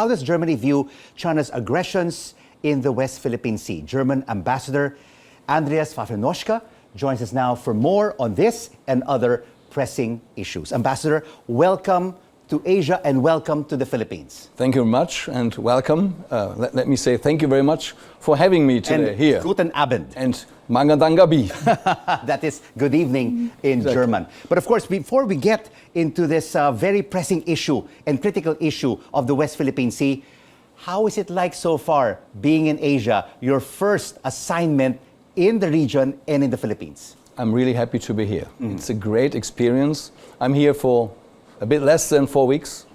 How does Germany view China's aggressions in the West Philippine Sea? German Ambassador Andreas Pfaffernoschke joins us now for more on this and other pressing issues. Ambassador, welcome to Asia and welcome to the Philippines. Thank you very much and welcome. Let me say thank you very much for having me today here. Guten Abend. And magandang gabi. That is good evening in German. But of course, before we get into this very pressing issue and critical issue of the West Philippine Sea, how is it like so far being in Asia, your first assignment in the region and in the Philippines? I'm really happy to be here. It's a great experience. I'm here for a bit less than 4 weeks,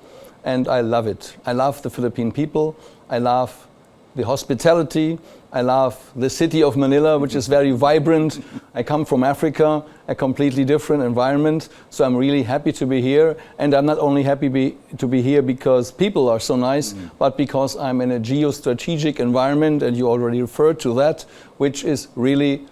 and I love it. I love the Philippine people. I love the hospitality. I love the city of Manila, which is very vibrant. I come from Africa, a completely different environment, so I'm really happy to be here. And I'm not only happy to be here because people are so nice, but because I'm in a geostrategic environment, and you already referred to that, which is really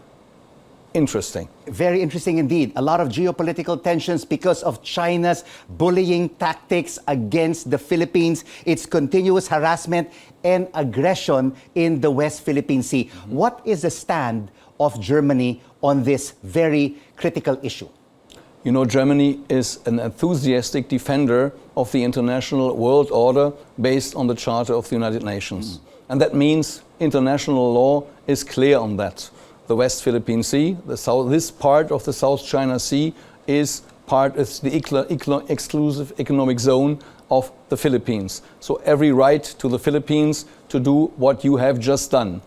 interesting. Very interesting indeed. A lot of geopolitical tensions because of China's bullying tactics against the Philippines, its continuous harassment and aggression in the West Philippine Sea. What is the stand of Germany on this very critical issue? You know, Germany is an enthusiastic defender of the international world order based on the Charter of the United Nations. And that means international law is clear on that. The West Philippine Sea, this part of the South China Sea is the exclusive economic zone of the Philippines. So every right to the Philippines to do what you have just done.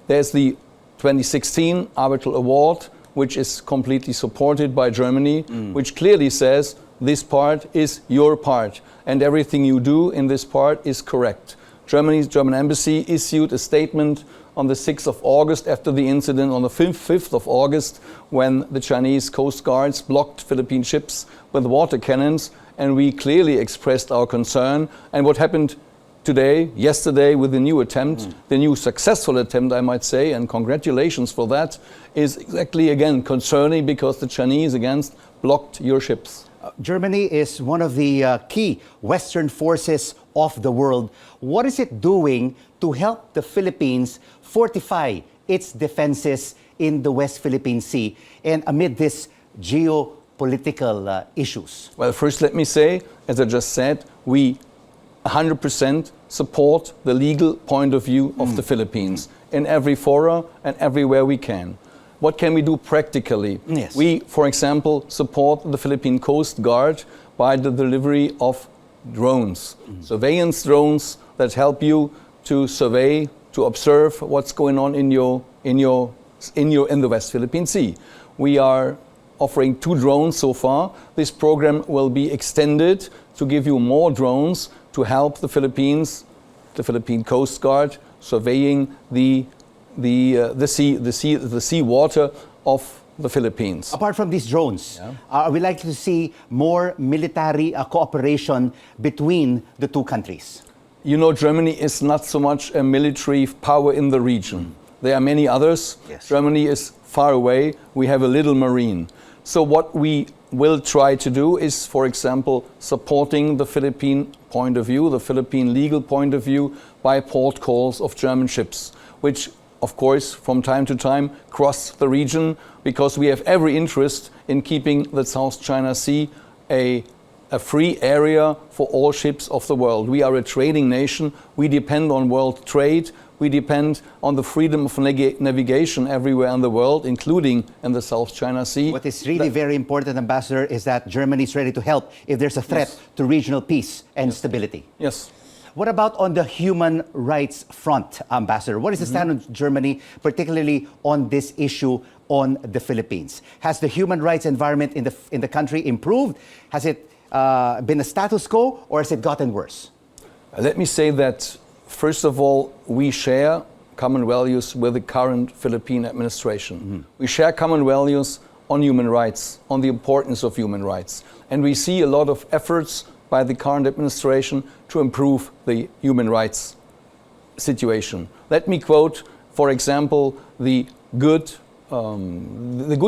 There's the 2016 Arbitral Award, which is completely supported by Germany, which clearly says this part is your part and everything you do in this part is correct. Germany's German embassy issued a statement on the 6th of August after the incident on the 5th of August when the Chinese Coast Guards blocked Philippine ships with water cannons, and we clearly expressed our concern. And what happened yesterday with the new attempt, the new successful attempt I might say, and congratulations for that, is exactly again concerning because the Chinese again blocked your ships. Germany is one of the key Western forces of the world. What is it doing to help the Philippines fortify its defenses in the West Philippine Sea and amid these geopolitical issues? Well, first let me say, as I just said, we 100% support the legal point of view of the Philippines in every fora and everywhere we can. What can we do practically? Yes. We, for example, support the Philippine Coast Guard by the delivery of drones, surveillance drones that help you to survey, to observe what's going on in the West Philippine Sea. We are offering 2 drones so far. This program will be extended to give you more drones to help the Philippines, the Philippine Coast Guard, surveying the sea water of the Philippines. Apart from these drones, are we likely to see more military cooperation between the two countries? You know, Germany is not so much a military power in the region. There are many others. Yes. Germany is far away. We have a little marine. So what we will try to do is, for example, supporting the Philippine point of view, the Philippine legal point of view, by port calls of German ships, which of course, from time to time, cross the region, because we have every interest in keeping the South China Sea a free area for all ships of the world. We are a trading nation. We depend on world trade. We depend on the freedom of navigation everywhere in the world, including in the South China Sea. What is really very important, Ambassador, is that Germany is ready to help if there's a threat to regional peace and stability. Yes. What about on the human rights front, Ambassador? What is the stand of Germany, particularly on this issue on the Philippines? Has the human rights environment in the country improved? Has it been a status quo, or has it gotten worse? Let me say that, first of all, we share common values with the current Philippine administration. We share common values on human rights, on the importance of human rights. And we see a lot of efforts by the current administration to improve the human rights situation. Let me quote, for example, the good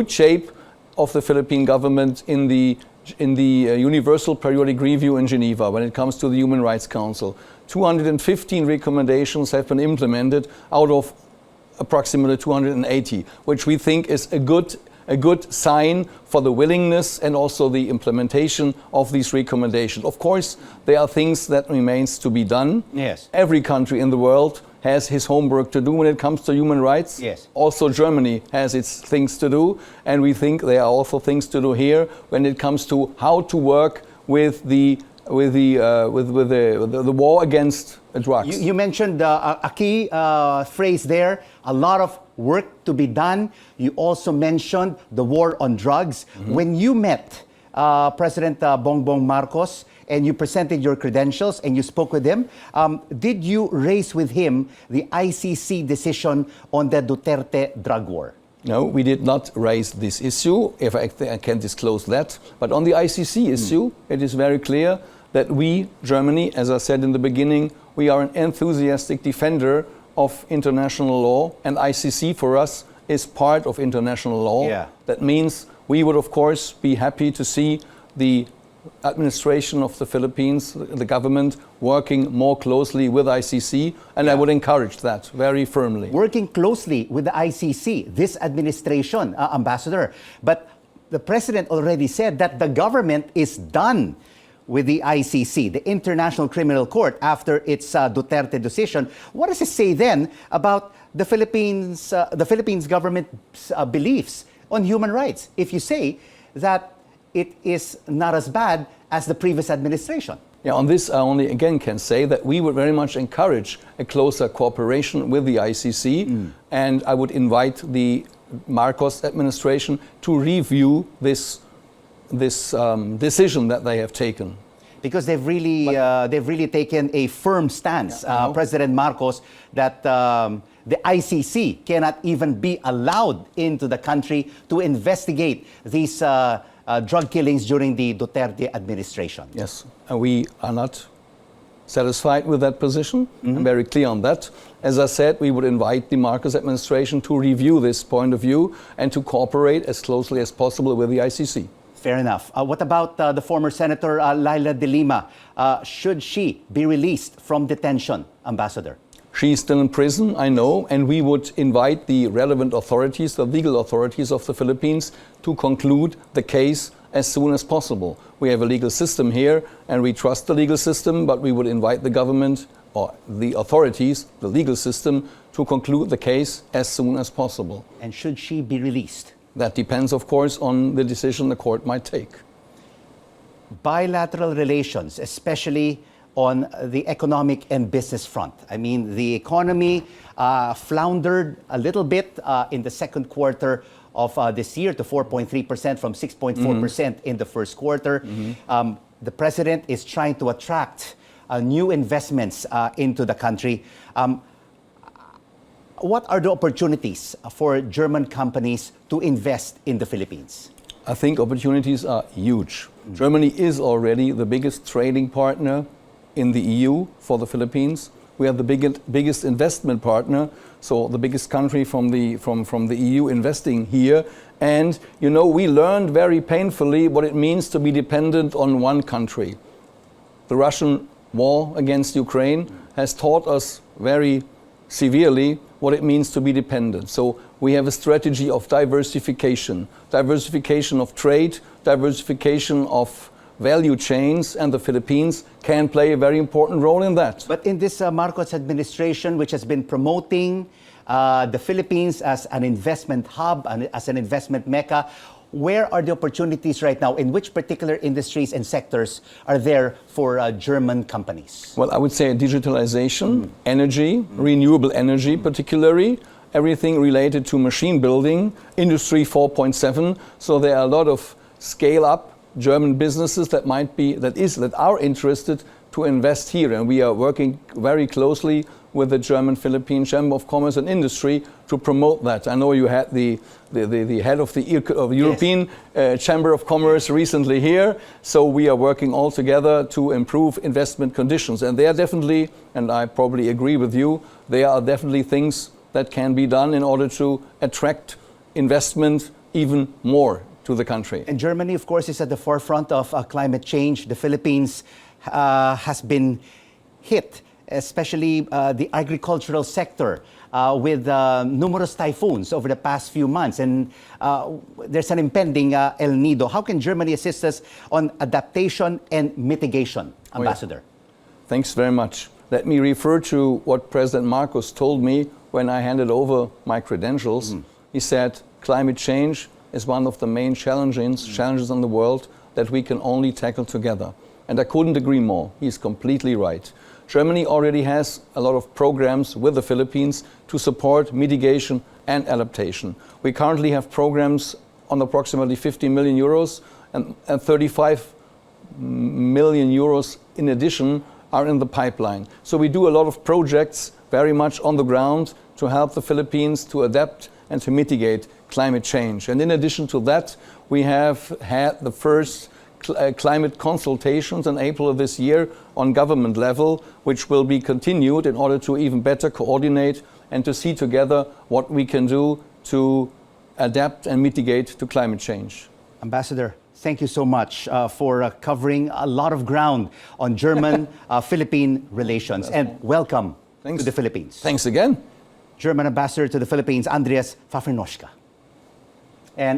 shape of the Philippine government in the Universal Periodic Review in Geneva when it comes to the Human Rights Council. 215 recommendations have been implemented out of approximately 280, which we think is a good sign for the willingness and also the implementation of these recommendations. Of course, there are things that remains to be done. Yes. Every country in the world has his homework to do when it comes to human rights. Yes. Also Germany has its things to do, and we think there are also things to do here when it comes to how to work with the war against drugs. You mentioned a key phrase there, a lot of work to be done. You also mentioned the war on drugs. When you met President Bongbong Marcos and you presented your credentials and you spoke with him, did you raise with him the ICC decision on the Duterte drug war? No, we did not raise this issue, if I can disclose that. But on the ICC issue, it is very clear that we, Germany, as I said in the beginning, we are an enthusiastic defender of international law, and ICC for us is part of international law. Yeah. That means we would, of course, be happy to see the administration of the Philippines, the government, working more closely with ICC, and I would encourage that very firmly. Working closely with the ICC, this administration, Ambassador. But the President already said that the government is done with the ICC, the International Criminal Court, after its Duterte decision. What does it say then about the Philippines government's beliefs on human rights, if you say that it is not as bad as the previous administration? Yeah, on this I only again can say that we would very much encourage a closer cooperation with the ICC, and I would invite the Marcos administration to review this decision that they have taken. Because they've really taken a firm stance, President Marcos, that the ICC cannot even be allowed into the country to investigate these drug killings during the Duterte administration. Yes, and we are not satisfied with that position. I'm very clear on that. As I said, we would invite the Marcos administration to review this point of view and to cooperate as closely as possible with the ICC. Fair enough. What about the former Senator Laila de Lima? Should she be released from detention, Ambassador? She is still in prison, I know, and we would invite the relevant authorities, the legal authorities of the Philippines, to conclude the case as soon as possible. We have a legal system here, and we trust the legal system, but we would invite the government or the authorities, the legal system, to conclude the case as soon as possible. And should she be released? That depends, of course, on the decision the court might take. Bilateral relations, especially on the economic and business front. I mean, the economy floundered a little bit in the second quarter of this year to 4.3% from 6.4% in the first quarter. The president is trying to attract new investments into the country. What are the opportunities for German companies to invest in the Philippines? I think opportunities are huge. Germany is already the biggest trading partner in the EU for the Philippines. We are the biggest investment partner, so the biggest country from the EU investing here. And you know, we learned very painfully what it means to be dependent on one country. The Russian war against Ukraine has taught us very severely what it means to be dependent. So we have a strategy of diversification of trade, diversification of value chains, and the Philippines can play a very important role in that. But in this Marcos administration, which has been promoting the Philippines as an investment hub, and as an investment mecca, where are the opportunities right now? In which particular industries and sectors are there for German companies? Well, I would say digitalization, energy, renewable energy particularly, everything related to machine building, Industry 4.7. So there are a lot of scale-up German businesses that are interested to invest here, and we are working very closely with the German Philippine Chamber of Commerce and Industry to promote that. I know you had the head of the European Chamber of Commerce recently here, so we are working all together to improve investment conditions. And they are definitely, and I probably agree with you, there are definitely things that can be done in order to attract investment even more to the country. And Germany, of course, is at the forefront of climate change. The Philippines has been hit especially the agricultural sector, with numerous typhoons over the past few months, and there's an impending El Nido. How can Germany assist us on adaptation and mitigation, Ambassador? Thanks very much. Let me refer to what President Marcos told me when I handed over my credentials. He said, climate change is one of the main challenges in the world that we can only tackle together. And I couldn't agree more. He's completely right. Germany already has a lot of programs with the Philippines to support mitigation and adaptation. We currently have programs on approximately 50 million euros, and 35 million euros in addition are in the pipeline. So we do a lot of projects very much on the ground to help the Philippines to adapt and to mitigate climate change. And in addition to that, we have had the first climate consultations in April of this year on government level, which will be continued in order to even better coordinate and to see together what we can do to adapt and mitigate to climate change. Ambassador, thank you so much for covering a lot of ground on German-Philippine relations, and welcome to the Philippines. Thanks again. German Ambassador to the Philippines, Andreas Pfaffernoschke.